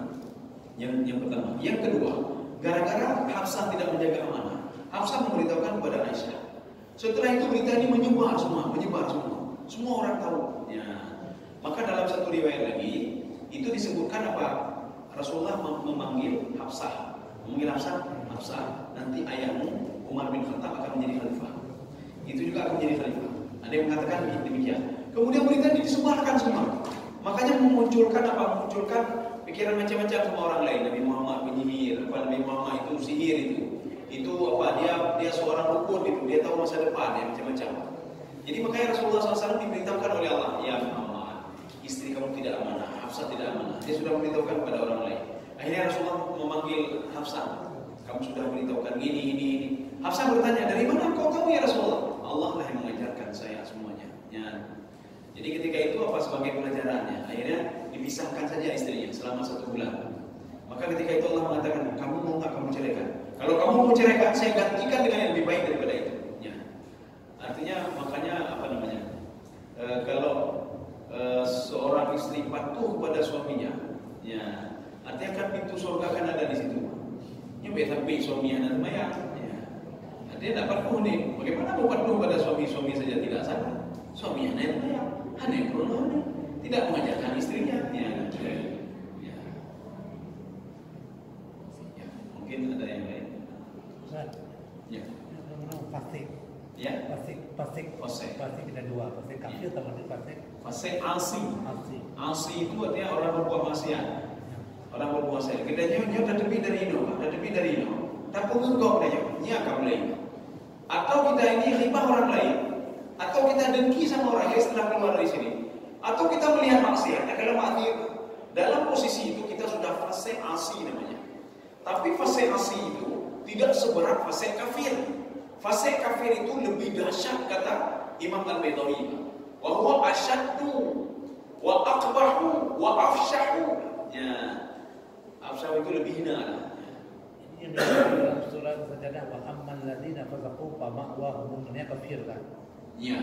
Yang pertama. Yang kedua, gara-gara Hafsah tidak menjaga amanah, Hafsah memberitahukan kepada Aisyah. Setelah itu berita ini menyebar semua. Semua orang tahu. Ya. Maka dalam satu riwayat lagi itu disebutkan apa? Rasulullah memanggil Hafsah. Memanggil Hafsah, nanti ayahmu Umar bin Khattab akan menjadi khalifah. Itu juga akan menjadi khalifah. Ada yang mengatakan demikian. Kemudian berita ini disebarkan semua. Makanya memunculkan pikiran macam-macam sama orang lain. Nabi Muhammad penyihir, Nabi Muhammad itu sihir itu dia seorang dukun itu, dia tahu masa depan ya, macam-macam. Jadi makanya Rasulullah SAW diberitahukan oleh Allah, ya Muhammad, istri kamu tidak amanah, Hafsah tidak amanah. Dia sudah memberitahukan kepada orang lain. Akhirnya Rasulullah memanggil Hafsah, kamu sudah memberitahukan ini. Hafsah bertanya, dari mana kau tahu ya Rasulullah? Allah lah yang mengajarkan saya semuanya. Ya. Jadi ketika itu apa sebagai pelajarannya? Akhirnya dipisahkan saja istrinya selama 1 bulan. Maka ketika itu Allah mengatakan, kamu mau tak kamu ceraikan? Kalau kamu mau ceraikan, saya gantikan dengan yang lebih baik daripada itu. Ya. Artinya makanya kalau seorang istri patuh kepada suaminya, ya, artinya kan pintu surga kan ada di situ. Nyampe sampai suaminya dan mayat. Ya. Artinya tak patuh nih. Bagaimana mau patuh pada suami saja tidak salah. Suaminya dan mayat. Aneh pun tidak mengajarkan istrinya. Ya. Mungkin ada yang lain. Ya. Fasik. Ya. Fasik ada 2. Fasik kafir atau fasik? Fasik asi itu artinya orang berbuat maksiat. Orang berbuat maksiat. Kita nyonya dah tepi dari ino. Tak pun kau dah nyonya kamu lain. Atau kita ini khibah orang lain. Atau kita dengki sama orang yang setelah keluar dari sini. Atau kita melihat maksiat. Kalau mati dalam posisi itu kita sudah fase asi namanya. Tapi fase asi itu tidak seberat fase kafir. Fase kafir itu lebih dahsyat kata Imam Al-Baydawi. Wa huwa asyaddu wa aqbahu wa afshahu. Ya. Afshahu itu lebih hina. Ini dalam surah Sajadah wa amman ladzina fasaqu fa ma'wahum kafir kan. Ya.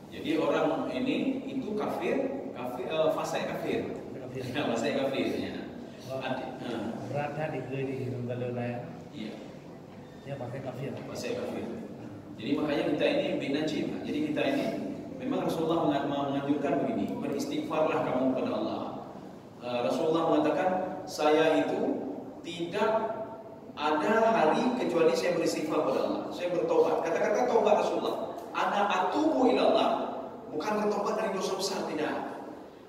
Jadi orang ini itu kafir, fase kafir. Ya, fase kafir ya. Berada di lembaga. Iya. Ya pakai kafir. Jadi makanya kita ini binajib. Jadi kita ini memang Rasulullah menganjurkan begini, beristighfarlah kamu kepada Allah. Rasulullah mengatakan, saya itu tidak ada hari kecuali saya beristighfar kepada Allah. Saya bertobat. Kata-kata tobat Rasulullah, ana atubu ilallah, bukan bertobat dari dosa besar, tidak.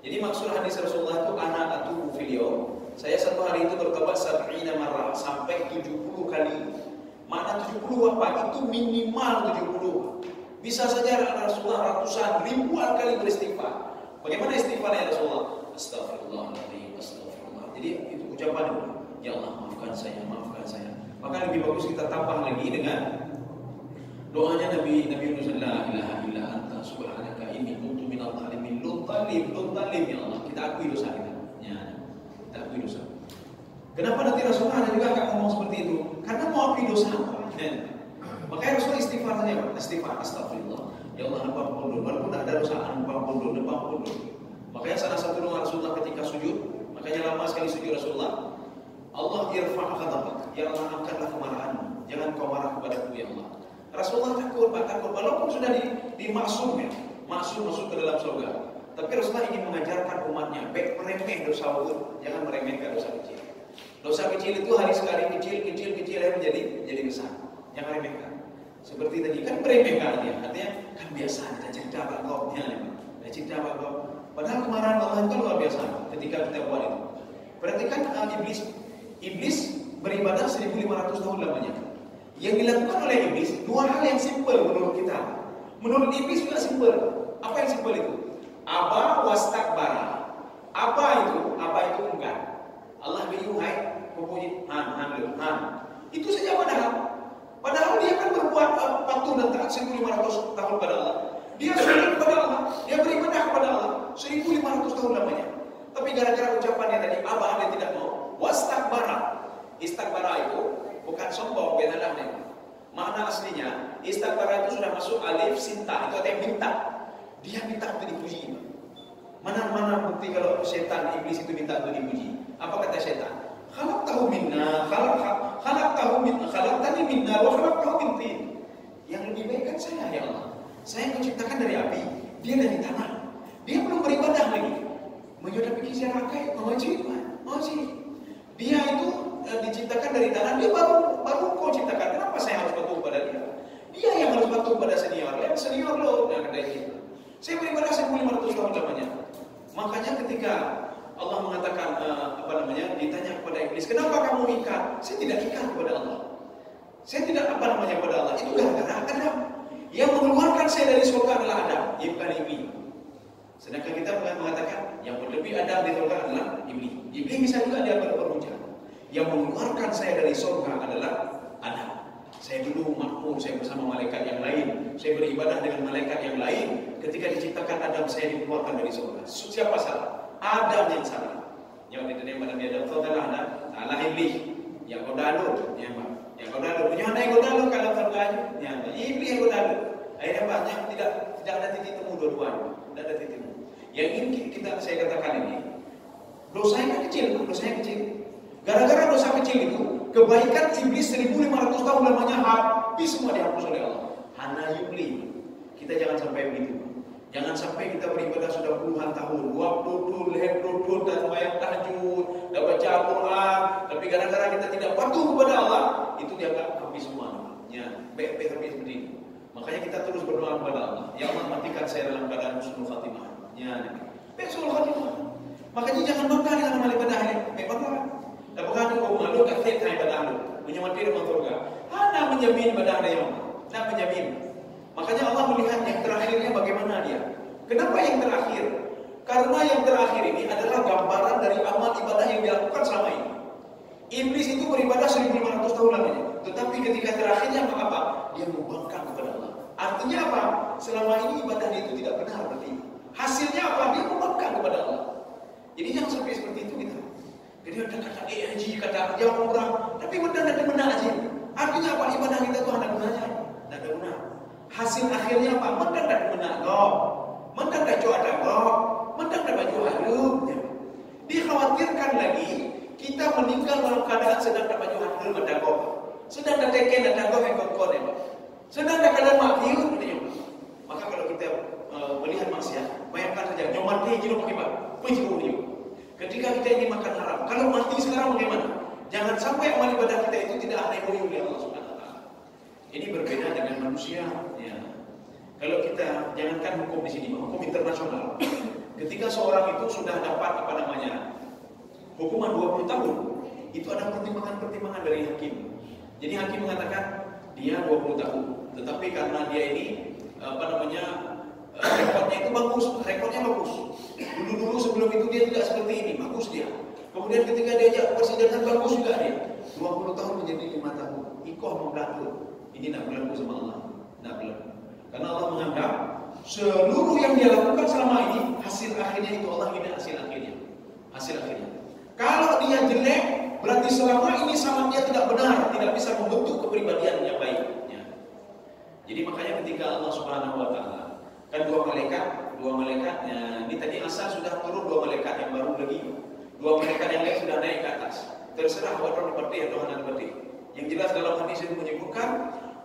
Jadi maksud hadis Rasulullah itu ana atubu fil yaum. Saya satu hari itu bertobat 70 marrah, sampai 70 kali. Mana 70 apa? Itu minimal 70. Bisa saja Rasulullah ratusan, ribuan kali beristighfar. Bagaimana istighfarnya Rasulullah? Astagfirullahaladzim, astagfirullah. Jadi itu ucapan, ya Allah maafkan saya, maafkan saya. Maka lebih bagus kita tambah lagi dengan doanya Nabi Yunus, la ilaha illa anta subhanaka inni kuntu minadh dhalimin. Lu talim ya Allah, kita akui dosa kita. Ya, kita akui dosa. Kenapa nanti Rasulullah juga akan ngomong seperti itu? Karena mau akui dosa. Makanya Rasulullah istighfar saja, istighfar, astagfirullah. Ya Allah, ampun dulu. Walaupun ada dosa, ampun dulu. Makanya salah satu doa Rasulullah ketika sujud, makanya lama sekali sujud Rasulullah. Allah irfa' ghadabak, ya Allah angkatlah kemarahanmu. Jangan kau marah kepadaku ya Allah. Rasulullah takut walaupun sudah dimaksum ya, maksum masuk ke dalam surga. Tapi Rasulullah ingin mengajarkan umatnya, baik meremeh dosa besar, jangan meremehkan dosa kecil. Dosa kecil itu hari sekali kecil menjadi besar. Jangan remehkan. Seperti tadi kan meremehkan artinya kan biasa kita cerita Pak Padahal kemarahan Allah itu luar biasa ketika kita buat itu. Perhatikan iblis beribadah 1500 tahun lamanya. Yang dilakukan oleh iblis dua hal yang simpel menurut kita. Menurut iblis juga simpel. Apa yang simpel itu? Aba wastakbara. Apa itu enggak. Allah bilang hai, memuji han. Itu saja padahal dia kan berbuat patuh dan taat 1500 tahun pada Allah. Dia sujud kepada Allah, dia beribadah kepada Allah 1500 tahun lamanya. Tapi gara-gara ucapannya tadi, aba dia tidak mau. Wastakbara. Istakbara itu bukan sombong, beda nih. Makna aslinya, istakbara itu sudah masuk alif sinta, itu artinya minta. Dia minta untuk dipuji. Mana bukti kalau setan iblis itu minta untuk dipuji? Apa kata setan? Khalaqtahu minna, khalaqtani minna wa khalaqtahu min tin. Yang lebih baik kan saya ya Allah. Saya menciptakan dari api, dia dari tanah. Dia belum beribadah lagi. Menyudah pikir saya rakai, mengajib. Dia itu diciptakan dari tanah, dia baru kau ciptakan. Kenapa saya harus patuh pada dia? Dia yang harus patuh pada senior. Yang senior lo yang ada itu. Saya beribadah 1500 tahun lamanya. Makanya ketika Allah mengatakan ditanya kepada iblis, kenapa kamu ikat? Saya tidak ikat kepada Allah. Saya tidak kepada Allah. Itu gara-gara Adam. Yang mengeluarkan saya dari surga adalah Adam, ya bukan iblis. Sedangkan kita mengatakan yang lebih Adam di surga adalah iblis. Iblis bisa juga dia berhujah. Yang mengeluarkan saya dari surga adalah Adam. Saya dulu makmur, saya bersama malaikat yang lain. Saya beribadah dengan malaikat yang lain. Ketika diciptakan Adam, saya dikeluarkan dari surga. Siapa salah? Adam yang salah. Yang diterima Nabi Adam itu adalah Adam. Salah iblis. Yang kodalu, yang kodalu. Punya mana yang kodalu kalau surga? Yang iblis yang kodalu. Akhirnya banyak tidak ada titik temu dua-duanya. Tidak ada titik temu. Yang ingin saya katakan ini, dosanya kecil. Gara-gara dosa kecil itu, kebaikan iblis 1500 tahun lamanya habis semua dihapus oleh Allah. Hana yubli. Kita jangan sampai begitu. Jangan sampai kita beribadah sudah puluhan tahun, 20 dan sembahyang tahajud, dan baca Al-Quran, tapi gara-gara kita tidak patuh kepada Allah, itu dianggap habis semua. Ya, baik habis seperti ini. Makanya kita terus berdoa kepada Allah. Ya Allah, matikan saya dalam keadaan husnul khatimah. Ya, husnul khatimah. Makanya jangan bangga dengan amal ibadah ini. Bangga. Dan bukan kau malu kafir dengan ibadah lu. Menyamati dengan surga. Hanya menjamin ibadah dia. Nah, menjamin. Makanya Allah melihat yang terakhirnya bagaimana dia. Kenapa yang terakhir? Karena yang terakhir ini adalah gambaran dari amal ibadah yang dilakukan selama ini. Iblis itu beribadah 1500 tahun lamanya. Tetapi ketika terakhirnya apa? Dia membangkang kepada Allah. Artinya apa? Selama ini ibadah dia itu tidak benar berarti. Hasilnya apa? Dia membangkang kepada Allah. Jadi jangan sampai seperti itu kita. Jadi ada kata haji, kata jauh umrah, tapi benar aja. Artinya apa? Ibadah kita itu ada gunanya. Tidak ada guna. Hasil akhirnya apa? Mendadak menagok, mendadak ada gok, mendadak baju harum. Dikhawatirkan lagi kita meninggal dalam keadaan sedang ada baju harum menagok, sedang ada teken dan nagok yang kokon ya, sedang ada keadaan makiun. Maka kalau kita melihat maksiat, bayangkan saja nyoman dia jilo pakai bak, penjuru dia. Ketika kita ini makan haram, kalau mati sekarang bagaimana? Jangan sampai amal ibadah kita itu tidak ada yang oleh Allah Subhanahu wa taala. Ini berbeda dengan manusia, ya. Kalau kita jangankan hukum di sini, hukum internasional. Ketika seorang itu sudah dapat hukuman 20 tahun, itu ada pertimbangan-pertimbangan dari hakim. Jadi hakim mengatakan dia 20 tahun, tetapi karena dia ini rekodnya itu bagus, Dulu sebelum itu dia tidak seperti ini, bagus dia. Kemudian ketika diajak persidangan bagus juga dia. 20 tahun menjadi 5 tahun. Ikoh membelakang. Ini nak berlaku sama Allah. Nak berlaku. Karena Allah menganggap seluruh yang dia lakukan selama ini hasil akhirnya itu Allah ini hasil akhirnya. Kalau dia jelek, berarti selama ini sama dia tidak benar, tidak bisa membentuk kepribadian yang baik. Ya. Jadi makanya ketika Allah Subhanahu wa taala kan dua malaikat, ini tadi asal sudah turun 2 malaikat yang baru lagi. 2 malaikat yang lain sudah naik ke atas. Terserah wadah seperti atau anak seperti. Yang jelas dalam hadis itu menyebutkan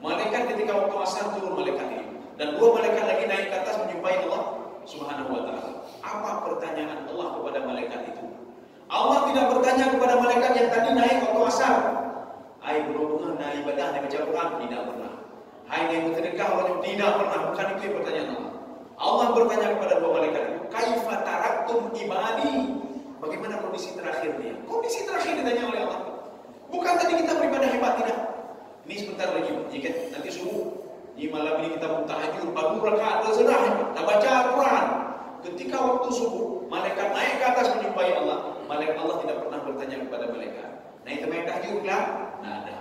malaikat ketika waktu asar turun malaikat ini. Dan 2 malaikat lagi naik ke atas menjumpai Allah Subhanahu wa taala. Apa pertanyaan Allah kepada malaikat itu? Allah tidak bertanya kepada malaikat yang tadi naik waktu asar. Hai berhubungan dengan ibadah dan baca Quran, tidak pernah. Hai yang bersedekah, tidak pernah. Bukan itu yang pertanyaan Allah. Allah bertanya kepada 2 malaikat itu, kaifa taraktum ibadi? Bagaimana kondisi terakhir dia? Kondisi terakhir ditanya oleh Allah. Bukan tadi kita beribadah hebat, tidak. Ini sebentar lagi, jika nanti subuh. Di malam ini kita pun tahajud, baru rakaat terserah, kita baca Al-Quran. Ketika waktu subuh, malaikat naik ke atas menjumpai Allah. Malaikat Allah tidak pernah bertanya kepada malaikat. Naik teman tahajud kelam? Nah ada.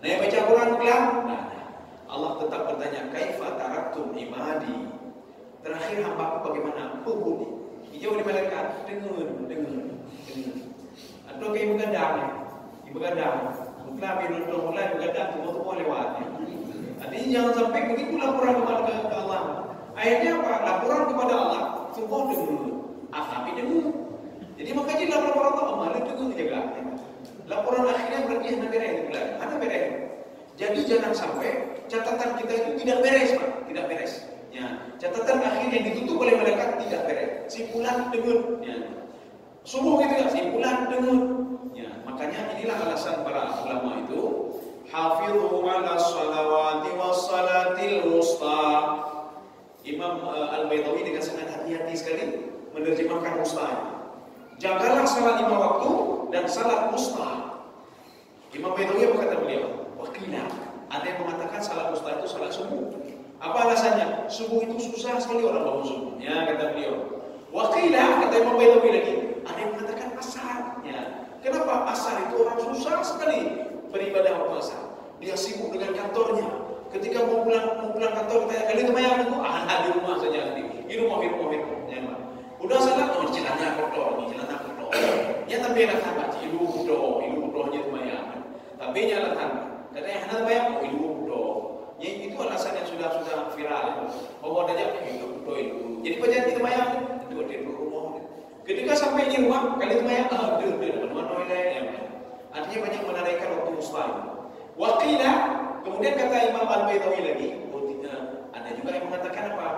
Naik baca Quran kelam? Nah ada. Allah tetap bertanya, kaifa taraktum ibadi? Terakhir hamba bagaimana? Penghuni. Dijawab oleh malaikat, dengar. Atau kayak begadang. Bukan bila mulai begadang, semua lewat. Artinya jangan sampai begitu laporan kepada Allah. Ayatnya apa? Laporan kepada Allah, semua dengar. Tapi dengar. Jadi makanya laporan Allah, malah dengar juga. Laporan akhirnya berarti ada beres. Jadi jangan sampai catatan kita itu tidak beres, Pak. Tidak beres. Ya, catatan akhir yang ditutup oleh malaikat tidak beres. Simpulan dengar. Ya. Subuh itu ya, simpulan dengar. Ya, makanya inilah alasan para ulama itu, hafizu 'ala shalawati was salatil wusta. Imam Al-Baitawi dengan sangat hati-hati sekali menerjemahkan wusta. Jagalah salat 5 waktu dan salat wusta. Imam Baitawi apa kata beliau? Wakilah. Ada yang mengatakan salat wusta itu salat subuh. Apa alasannya? Subuh itu susah sekali orang bangun subuh. Ya, kata beliau. Wakilah, kata Imam Baitawi lagi. Ada yang mengatakan asar. Ya. Kenapa asar itu orang susah sekali beribadah waktu asar? Dia sibuk dengan kantornya. Ketika mau pulang kantor, kita kali temayang itu di rumah saja nanti. Di rumah. Ya, udah salat, celana kotor. Ya tapi nak tambah ilu bodohnya temayang. Tapi nyala tambah. Kata yang hendak bayang, ilu bodoh. Ya itu alasan yang sudah viral. Bahwa ada ilu bodoh. Jadi penjati temayang itu di rumah. Ketika sampai di rumah, kali temayang artinya banyak menarikkan waktu mustahil. Wakilah, kemudian kata Imam Al-Baitawi lagi, ada juga yang mengatakan apa?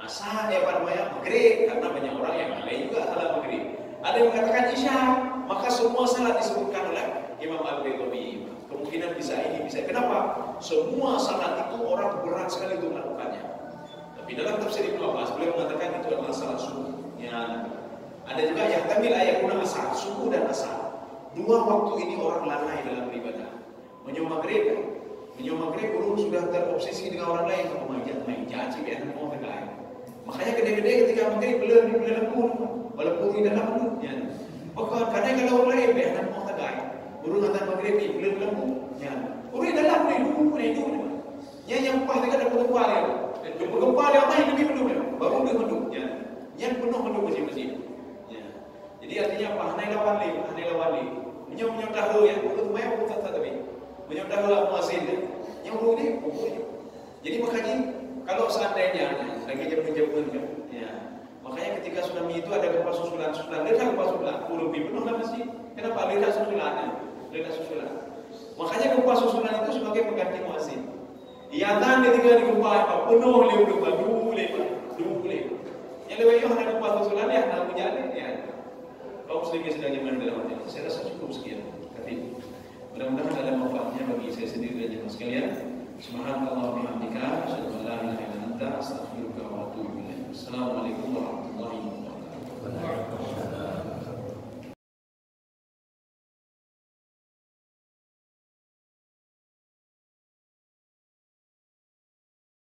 Asar maghrib, karena banyak orang yang lain juga salat maghrib. Ada yang mengatakan isya, maka semua salat disebutkan oleh Imam Al-Baitawi. Kemungkinan bisa ini, bisa. Kenapa? Semua salat itu orang berat sekali untuk melakukannya. Tapi dalam tafsir Ibnu Abbas, beliau mengatakan itu adalah salat subuh. Ya. Ada juga yang tamil ayat guna asar, subuh dan asar. 2 waktu ini orang lalai dalam beribadah. Menyembah maghrib burung sudah terobsesi dengan orang lain. Main janji biar mau lain. Makanya gede-gede ketika maghrib belum pun, walaupun tidak lembut. Ya. Maka kadang kalau orang lain biar mau lain. Burung antara maghrib ini belum lembut. Ya. Orang dalam ni dulu. Yang pas dekat ada bergempar dia. Bergempar dia apa yang lebih penuh dia. Baru dia penuh. Ya. Yang penuh masing-masing. Ya. Jadi artinya apa? Hanai lawan li. Menyom-nyom ya. Burung maya pun tak tapi. Menyom dahulu muazin ya. Yang burung ni pokoknya. Jadi makanya kalau seandainya lagi jam kan. Ya. Makanya ketika tsunami itu ada gempa susulan, ledak gempa susulan, lebih penuh lah masjid. Kenapa? Ledak susulan. Makanya gempa susulan itu sebagai pengganti muazin. Iatan ketika di gempa penuh lebar dulu. Yang lebih ada gempa susulan ya, nak punya ya. Kau sedikit sedang gimana dalam hati. Saya rasa cukup sekian. Tapi bagi saya sendiri dan jemaah sekalian. Subhanallah wa bihamdika, asyhadu an la ilaha illa anta, astaghfiruka wa atubu ilaik. Assalamualaikum.